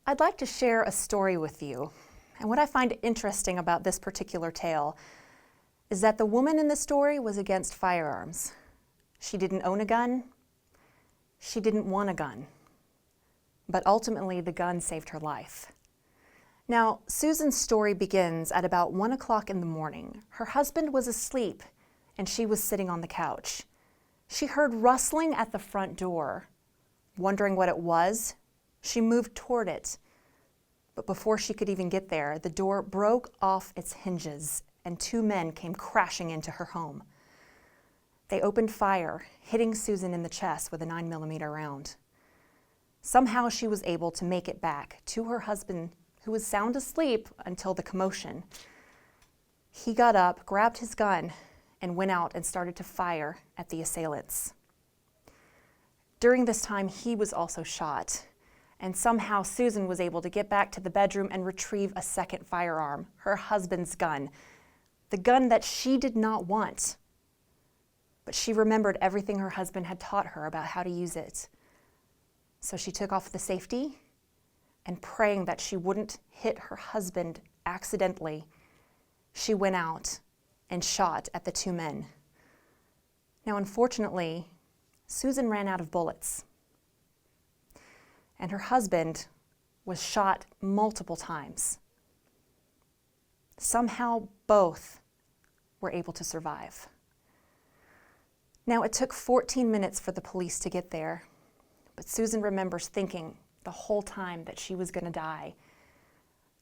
I'd like to share a story with you. And what I find interesting about this particular tale is that the woman in the story was against firearms. She didn't own a gun. She didn't want a gun. But ultimately, the gun saved her life. Now, Susan's story begins at about 1 o'clock in the morning. Her husband was asleep, and she was sitting on the couch. She heard rustling at the front door. Wondering what it was, she moved toward it. But before she could even get there, the door broke off its hinges, and 2 men came crashing into her home. They opened fire, hitting Susan in the chest with a 9mm round. Somehow she was able to make it back to her husband, who was sound asleep until the commotion. He got up, grabbed his gun, and went out and started to fire at the assailants. During this time, he was also shot, and somehow Susan was able to get back to the bedroom and retrieve a second firearm, her husband's gun, the gun that she did not want. But she remembered everything her husband had taught her about how to use it. So she took off the safety, and praying that she wouldn't hit her husband accidentally, she went out and shot at the 2 men. Now, unfortunately, Susan ran out of bullets, and her husband was shot multiple times. Somehow, both were able to survive. Now, it took 14 minutes for the police to get there, but Susan remembers thinking the whole time that she was going to die.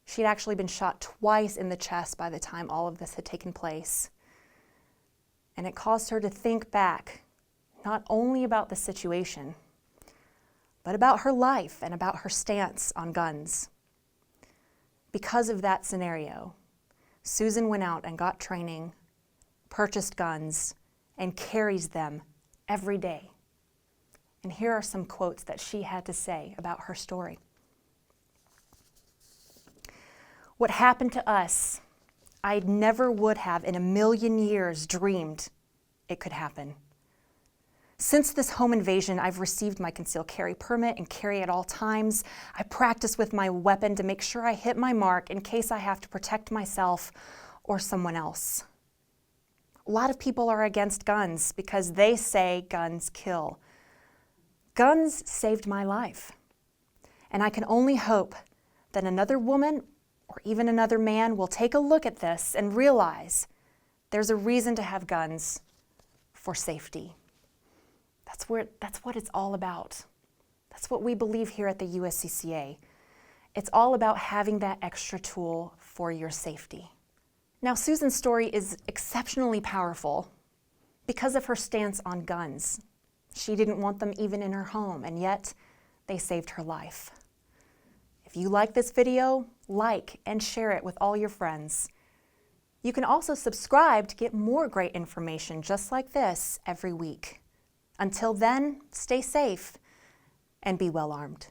She'd actually been shot twice in the chest by the time all of this had taken place. And it caused her to think back, not only about the situation, but about her life and about her stance on guns. Because of that scenario, Susan went out and got training, purchased guns, and carries them every day. And here are some quotes that she had to say about her story. "What happened to us, I never would have in a million years dreamed it could happen. Since this home invasion, I've received my concealed carry permit and carry at all times. I practice with my weapon to make sure I hit my mark in case I have to protect myself or someone else. A lot of people are against guns because they say guns kill. Guns saved my life. And I can only hope that another woman or even another man will take a look at this and realize there's a reason to have guns for safety." That's what it's all about. That's what we believe here at the USCCA. It's all about having that extra tool for your safety. Now, Susan's story is exceptionally powerful because of her stance on guns. She didn't want them even in her home, and yet they saved her life. If you like this video, like and share it with all your friends. You can also subscribe to get more great information just like this every week. Until then, stay safe and be well armed.